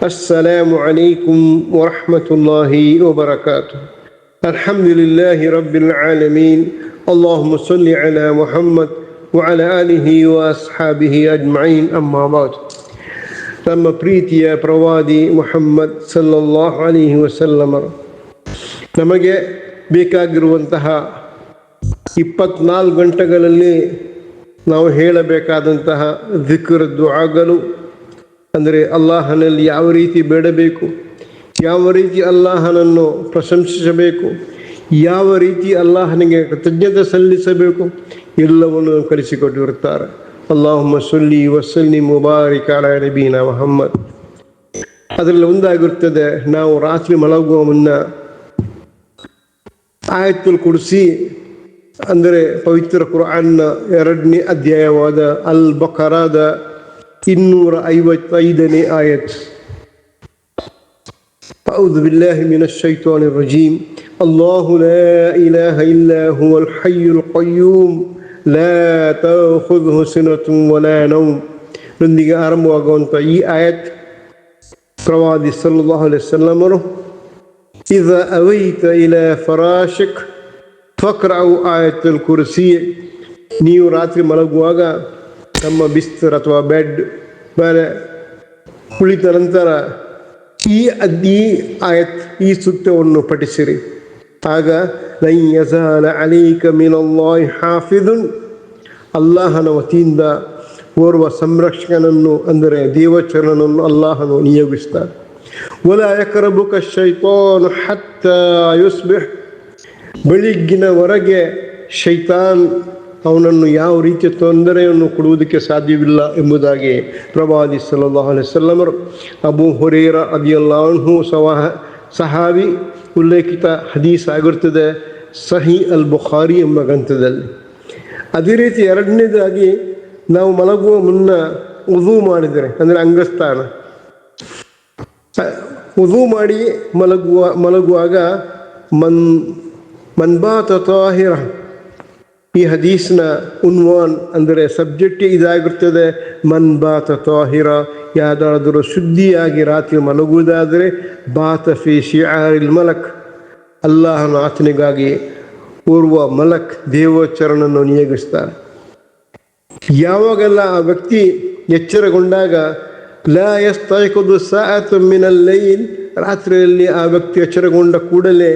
السلام عليكم ورحمة الله وبركاته. الحمد لله رب العالمين. اللهم صل على محمد وعلى آله وأصحابه أجمعين. أما بعد. ನಮ್ಮ ಪ್ರೀತಿಯ ಪ್ರವಾದಿ ಮುಹಮ್ಮದ್ ಸಲ್ಲಲ್ಲಾಹು ಅಲೈಹಿ ವಸಲ್ಲಮ ನಮಗೆ ಬೇಕಾಗಿರುವಂತಹ 24 ಗಂಟೆಗಳಲ್ಲಿ ನಾವು ಹೇಳಬೇಕಾದಂತಹ ಜಿಕ್ರ್ ದುಆಗಳು, ಅಂದರೆ ಅಲ್ಲಾಹನಲ್ಲಿ ಯಾವ ರೀತಿ ಬೇಡಬೇಕು, ಯಾವ ರೀತಿ ಅಲ್ಲಾಹನನ್ನು ಪ್ರಶಂಸಿಸಬೇಕು, ಯಾವ ರೀತಿ ಅಲ್ಲಾಹನಿಗೆ ಕೃತಜ್ಞತೆ ಸಲ್ಲಿಸಬೇಕು, ಎಲ್ಲವನ್ನು ಕಲಿಸಿಕೊಟ್ಟಿರುತ್ತಾರೆ. ಅಲ್ಲಾಹುಮ್ಮ ಸಲ್ಲಿ ವಸಲ್ಲಿಮ್ ಮುಬಾರಿಕ್ ಅಲಾ ನಬೀನಾ ಮುಹಮ್ಮದ್. ಅದರಲ್ಲಿ ಒಂದಾಗಿರುತ್ತದೆ, ನಾವು ರಾತ್ರಿ ಮಲಗುವ ಮುನ್ನ ಆಯತುಲ್ ಕುರ್ಸಿ, ಅಂದರೆ ಪವಿತ್ರ ಕುರ್ಆನ್ನ 2ನೇ ಅಧ್ಯಾಯವಾದ ಅಲ್ ಬಕರಾದ 255ನೇ ಆಯತ್. ಅೌದು ಬಿಲ್ಲಾಹಿ ಮಿನಶ್ ಶೈತಾನಿರ್ ರಜೀಮ್. ಅಲ್ಲಾಹು ಲಾ ಇಲಾಹ ಇಲ್ಲಾ ಹುವಲ್ ಹಯ್ಯುಲ್ ಕಯ್ಯೂಮ್ ಲಾ ತಅಖುದುಹು ಸಿನತುನ್ ವಲಾ ನೌಮ್ ರೊಂದಿಗೆ ಆರಂಭವಾಗುವಂಥ ಈ ಆಯತ್ ಪ್ರವಾದಿ ಸಲ್ಲಲ್ಲಾಹು ಅಲೈಹಿ ವಸಲ್ಲಮರು ಇದಾ ಅವೈತ ಇಲಾ ಫರಾಶಿಕ್ ಫಕ್ರವು ಆಯತುಲ್ ಕುರ್ಸಿ, ನೀವು ರಾತ್ರಿ ಮಲಗುವಾಗ ತಮ್ಮ ಬಿಸ್ತರ್ ಅಥವಾ ಬೆಡ್ ಮೇಲೆ ಕುಳಿತ ನಂತರ ಈ ಆಯತ್, ಈ ಸೂಕ್ತವನ್ನು ಪಠಿಸಿರಿ. ಆಗ ಲನ್ ಯಜಾಲ ಅಲೈಕ ಮಿನಲ್ಲಾಹಿ ಹಾಫಿದುನ್, ಅಲ್ಲಾಹನ ವತಿಯಿಂದ ಓರ್ವ ಸಂರಕ್ಷಕನನ್ನು, ಅಂದರೆ ದೇವಚರನನ್ನು ಅಲ್ಲಾಹನು ನಿಯೋಗಿಸ್ತಾರೆ. ವಲಾ ಯಕ್ರಬುಕ ಶೈತಾನ್ ಹತ್ತಾ ಯುಸ್ಬಿಹ್, ಬೆಳಿಗ್ಗಿನವರೆಗೆ ಶೈತಾನ್ ಅವನನ್ನು ಯಾವ ರೀತಿಯ ತೊಂದರೆಯನ್ನು ಕೊಡುವುದಕ್ಕೆ ಸಾಧ್ಯವಿಲ್ಲ ಎಂಬುದಾಗಿ ಪ್ರವಾದಿ ಸಲ್ಲಲ್ಲಾಹು ಅಲೈಹಿ ವಸಲ್ಲಮರು ಅಬೂ ಹುರೈರಾ ರದಿಯಲ್ಲಾಹು ಅನ್ಹು ಸಹಾಬಿ ಉಲ್ಲೇಖಿತ ಹದೀಸ್ ಆಗಿರುತ್ತದೆ ಸಹೀ ಅಲ್ ಬುಖಾರಿ ಎಂಬ ಗ್ರಂಥದಲ್ಲಿ. ಅದೇ ರೀತಿ ಎರಡನೇದಾಗಿ, ನಾವು ಮಲಗುವ ಮುನ್ನ ವುಜೂ ಮಾಡಿದರೆ, ಅಂದರೆ ಅಂಗಸ್ನಾನ, ವುಜೂ ಮಾಡಿ ಮಲಗುವಾಗ ಮನ್ಬಾತ ತಾಹಿರ, ಈ ಹದೀಸ್ನ ಉನ್ವಾನ್, ಅಂದರೆ ಸಬ್ಜೆಕ್ಟ್ ಇದಾಗಿರ್ತದೆ. ಮನ್ಬಾತ ತಾಹಿರ, ಯಾವುದಾದರೂ ಶುದ್ಧಿಯಾಗಿ ರಾತ್ರಿ ಮಲಗುವುದಾದರೆ ಬಾತ ಫಿ ಶಿಆರಿಲ್ ಮಲಕ್, ಅಲ್ಲಾಹನ ಆತನಿಗಾಗಿ ಓರ್ವ ಮಲಕ್ ದೇವಚರನನ್ನು ನಿಯೋಗಿಸ್ತಾರೆ. ಯಾವಾಗೆಲ್ಲ ಆ ವ್ಯಕ್ತಿ ಎಚ್ಚರಗೊಂಡಾಗ ಲಾ ಯಸ್ತೈಖುದು ಸಾಅತು ಮಿನಲ್ ಲೈಲ್, ರಾತ್ರಿಯಲ್ಲಿ ಆ ವ್ಯಕ್ತಿ ಎಚ್ಚರಗೊಂಡ ಕೂಡಲೇ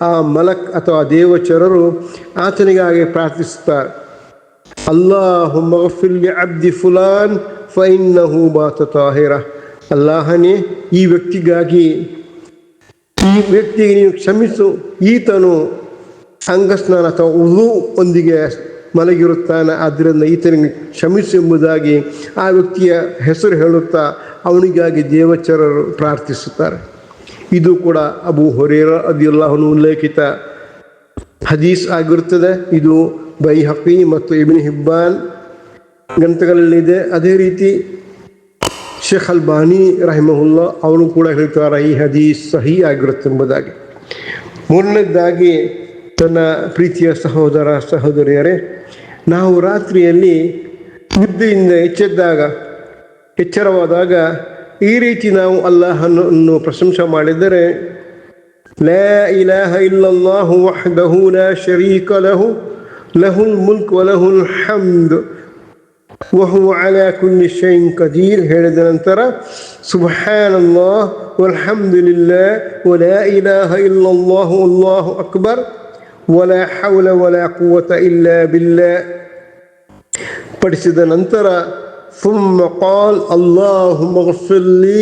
ಆ ಮಲಕ್ ಅಥವಾ ದೇವಚರರು ಆತನಿಗಾಗಿ ಪ್ರಾರ್ಥಿಸುತ್ತಾರೆ. ಅಲ್ಲಾಹುಮ್ಮ ಗಫಿರ್ ಲಿ ಅಬ್ದಿ ಫುಲಾನ್ ಫಇನ್ನಹು ಬಾತ ತಾಹಿರ, ಅಲ್ಲಾಹನೇ ಈ ವ್ಯಕ್ತಿಗೆ ನೀವು ಕ್ಷಮಿಸು, ಈತನು ಅಂಗಸ್ನಾನ ಅಥವಾ ವುಜೂ ಒಂದಿಗೆ ಮಲಗಿರುತ್ತಾನೆ, ಆದ್ದರಿಂದ ಈತನಿಗೆ ಕ್ಷಮಿಸು ಎಂಬುದಾಗಿ ಆ ವ್ಯಕ್ತಿಯ ಹೆಸರು ಹೇಳುತ್ತಾ ಅವನಿಗಾಗಿ ದೇವಚರರು ಪ್ರಾರ್ಥಿಸುತ್ತಾರೆ. ಇದು ಕೂಡ ಅಬೂ ಹುರೈರಾ ರದಿಯಲ್ಲಾಹು ಅನ್ಹು ಉಲ್ಲೇಖಿತ ಹದೀಸ್ ಆಗಿರುತ್ತದೆ. ಇದು ಬೈಹಕಿ ಮತ್ತು ಇಬ್ನ್ ಹಿಬ್ಬಾನ್ ಗ್ರಂಥಗಳಲ್ಲಿದೆ. ಅದೇ ರೀತಿ ಶೇಖ್ ಅಲ್ಬಾನಿ ರಹಿಮಹುಲ್ಲಾ ಅವರು ಕೂಡ ಹೇಳ್ತಾರೆ ಈ ಹದೀಸ್ ಸಹೀ ಆಗಿರುತ್ತೆ ಎಂಬುದಾಗಿ. ಮೂರನೇದಾಗಿ, ತನ್ನ ಪ್ರೀತಿಯ ಸಹೋದರ ಸಹೋದರಿಯರೇ, ನಾವು ರಾತ್ರಿಯಲ್ಲಿ ನಿದ್ದೆಯಿಂದ ಎಚ್ಚರವಾದಾಗ ಈ ರೀತಿ ನಾವು ಅಲ್ಲಾಹನನ್ನು ಪ್ರಶಂಸೆ ಮಾಡಿದರೆ, ಲಾ ಇಲಾಹ ಇಲ್ಲಲ್ಲಾಹು ವಹ್ದಹು ಲಾ ಶರೀಕ ಲಹು ಲಹುಲ್ ಮುಲ್ಕ್ ವಲಹುಲ್ ಹಮ್ದ್ ವಹುವ ಅಲಾ ಕುಲ್ಲಿ ಶೈಇನ್ ಕದೀರ್ ಹೇಳಿದ ನಂತರ ಸುಬ್ಹಾನಲ್ಲಾಹ್ ವಲ್ಹಮ್ದುಲಿಲ್ಲಾಹ್ ವಲಾ ಇಲಾಹ ಇಲ್ಲಲ್ಲಾಹು ಅಲ್ಲಾಹು ಅಕ್ಬರ್ ವಲಾ ಹೌಲ ವಲಾ ಕುವ್ವತ ಇಲ್ಲಾ ಬಿಲ್ಲಾಹ್ ಪಡಿಸಿದ ನಂತರ ಥುಮ್ಮ ಕಾಲ್ ಅಲ್ಲಾಹುಮ್ಮ ಗಫಿರ್ ಲೀ,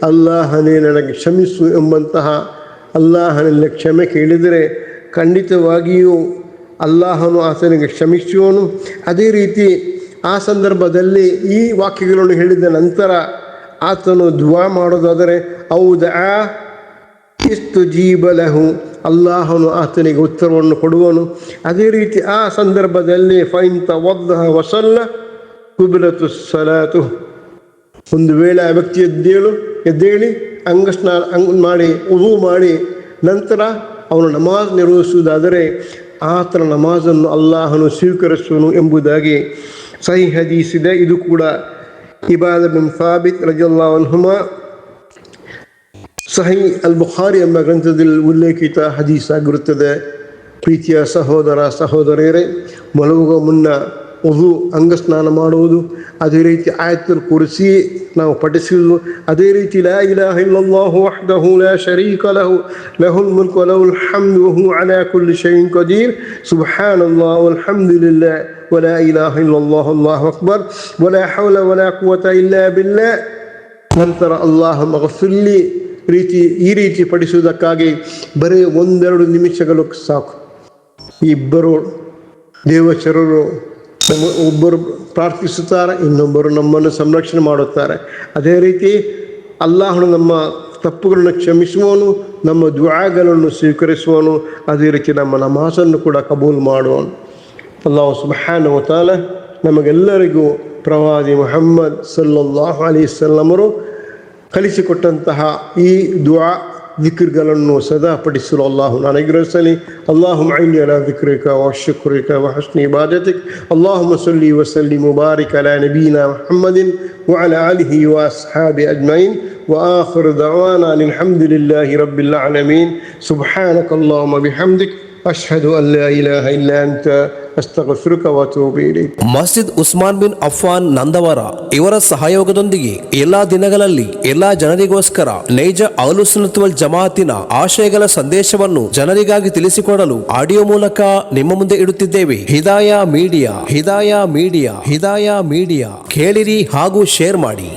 ಅಲ್ಲಾಹನೇ ನನಗೆ ಕ್ಷಮಿಸು ಎಂಬಂತಹ ಅಲ್ಲಾಹನಲ್ಲಿ ಕ್ಷಮೆ ಕೇಳಿದರೆ ಖಂಡಿತವಾಗಿಯೂ ಅಲ್ಲಾಹನು ಆತನಿಗೆ ಕ್ಷಮಿಸುವನು. ಅದೇ ರೀತಿ ಆ ಸಂದರ್ಭದಲ್ಲಿ ಈ ವಾಕ್ಯಗಳನ್ನು ಹೇಳಿದ ನಂತರ ಆತನು ದುವಾ ಮಾಡೋದಾದರೆ ಔದಾ ಇಸ್ತುಜೀಬ ಲಹು, ಅಲ್ಲಾಹನು ಆತನಿಗೆ ಉತ್ತರವನ್ನು ಕೊಡುವನು. ಅದೇ ರೀತಿ ಆ ಸಂದರ್ಭದಲ್ಲಿ ಫೈನ್ ತವದ್ದಹ ವಸಲ್ಲ ಕುಬಿಲತು ಸಲಾತು, ಒಂದು ವೇಳೆ ಆ ವ್ಯಕ್ತಿ ಎದ್ದೇಳಿ ಅಂಗಸ್ನಾನ ಮಾಡಿ ವುಜೂ ಮಾಡಿ ನಂತರ ಅವನು ನಮಾಜ್ ನಿರ್ವಹಿಸುವುದಾದರೆ ಆತನ ನಮಾಜನ್ನು ಅಲ್ಲಾಹನು ಸ್ವೀಕರಿಸುವನು ಎಂಬುದಾಗಿ ಸಹೀಹ್ ಹದೀಸ್ ಇದೆ. ಇದು ಕೂಡ ಇಬಾದ ಬಿನ್ ಸಾಬಿತ್ ರದಿಯಲ್ಲಾಹು ಅನ್ಹುಮಾ ಸಹಿ ಅಲ್ ಬುಖಾರಿ ಎಂಬ ಗ್ರಂಥದಲ್ಲಿ ಉಲ್ಲೇಖಿತ ಹದೀಸ್ ಆಗಿರುತ್ತದೆ. ಪ್ರೀತಿಯ ಸಹೋದರ ಸಹೋದರಿಯರೇ, ಮಲಗುವ ಮುನ್ನ ಅಂಗಸ್ನಾನ ಮಾಡುವುದು, ಅದೇ ರೀತಿ ಆಯತುಲ್ ಕುರ್ಸಿ ನಾವು ಪಠಿಸುವುದು, ಅದೇ ರೀತಿ ಲಾ ಇಲಾಹ ಇಲ್ಲಲ್ಲಾಹು ವಹ್ದಹು ಲಾ ಶರೀಕ ಲಹು ಲಹುಲ್ ಮುಲ್ಕು ವ ಲಹುಲ್ ಹಮ್ದು ವ ಹುವ ಅಲಾ ಕುಲ್ಲಿ ಶೈಇನ್ ಕದೀರ್ ಸುಬ್ಹಾನಲ್ಲಾಹ್ ವಲ್ಹಮ್ದುಲಿಲ್ಲಾಹ್ ವ ಲಾ ಇಲಾಹ ಇಲ್ಲಲ್ಲಾಹು ಅಲ್ಲಾಹು ಅಕ್ಬರ್ ವ ಲಾ ಹೌಲ ವ ಲಾ ಕುವ್ವತ ಇಲ್ಲಾ ಬಿಲ್ಲಾಹ್. ನಂತರ ಅಲ್ಲಾಹುಮ್ಮ ಗಫಿರ್ಲಿ ಈ ರೀತಿ ಪಠಿಸುವುದಕ್ಕಾಗಿ ಬರೀ 1-2 ನಿಮಿಷಗಳು ಸಾಕು. ಇಬ್ಬರು ದೇವಚರರು, ಒಬ್ಬರು ಪ್ರಾರ್ಥಿಸುತ್ತಾರೆ, ಇನ್ನೊಬ್ಬರು ನಮ್ಮನ್ನು ಸಂರಕ್ಷಣೆ ಮಾಡುತ್ತಾರೆ. ಅದೇ ರೀತಿ ಅಲ್ಲಾಹನು ನಮ್ಮ ತಪ್ಪುಗಳನ್ನು ಕ್ಷಮಿಸುವನು, ನಮ್ಮ ದುಆಗಳನ್ನು ಸ್ವೀಕರಿಸುವನು, ಅದೇ ರೀತಿ ನಮ್ಮ ನಮಾಜನ್ನು ಕೂಡ ಕಬೂಲ್ ಮಾಡುವನು. ಅಲ್ಲಾಹು ಸುಬ್ಹಾನಹು ವ ತಆಲಾ ನಮಗೆಲ್ಲರಿಗೂ ಪ್ರವಾದಿ ಮುಹಮ್ಮದ್ ಸಲ್ಲಲ್ಲಾಹು ಅಲೈಹಿ ವಸಲ್ಲಮರು ಕಲಿಸಿಕೊಟ್ಟಂತಹ ಈ ದುಆ ದಿಕ್ರ್ಗಳನ್ನು ಸದಾ ಪಠಿಸಲು ಅಲ್ಲಾಹು ಅನುಗ್ರಹಿಸಲಿ. ಅಲ್ಲಾಹುಮ್ಮ ಅಯ್ನಿ ಅಲಾ ದಿಕ್ರಿಕ ವ ಶುಕ್ರಿಕ ವ ಹಸ್ನಿ ಇಬಾದತಿಕ್. ಅಲ್ಲಾಹುಮ್ಮ ಸಲ್ಲಿ ವ ಸಲ್ಲಿಮ್ ವ ಬಾರಿಕ್ ಅಲಾ ನಬೀನಾ ಮುಹಮ್ಮದಿನ್ ವ ಅಲಾ ಆಲಿಹಿ ವ ಅಸ್ಹಾಬಿ ಅಜ್ಮঈನ್ ವ ಆಖಿರು ದಅವಾನಾ ಅನಿಲ್ ಹಮ್ದುಲಿಲ್ಲಾಹಿ ರಬ್ಬಿಲ್ ಆಲಮೀನ್. ಸುಬ್ಹಾನಕ ಅಲ್ಲಾಹುಮ್ಮ ಬಿಹಮ್ದಿಕ್ ಅಶ್ಹದು ಅನ್ ಲಾ ಇಲಾಹ ಇಲ್ಲಾ ಅಂತ ಅಸ್ತಗ್ಫಿರುಕ ವ ಅತೂಬು ಇಲೈಕ್. ಮಸ್ಜಿದ್ ಉಸ್ಮಾನ್ ಬಿನ್ ಅಫ್ಫಾನ್ ನಂದವರ ಇವರ ಸಹಯೋಗದೊಂದಿಗೆ ಎಲ್ಲಾ ದಿನಗಳಲ್ಲಿ ಎಲ್ಲಾ ಜನರಿಗೋಸ್ಕರ ನೈಜ ಅಹ್ಲು ಸುನ್ನತ್ ವಲ್ ಜಮಾಅತಿನ ಆಶಯಗಳ ಸಂದೇಶವನ್ನು ಜನರಿಗಾಗಿ ತಿಳಿಸಿಕೊಡಲು ಆಡಿಯೋ ಮೂಲಕ ನಿಮ್ಮ ಮುಂದೆ ಇಡುತ್ತಿದ್ದೇವೆ. Hidaya media, Hidaya media, Hidaya media. ಕೇಳಿರಿ ಹಾಗೂ ಶೇರ್ ಮಾಡಿ.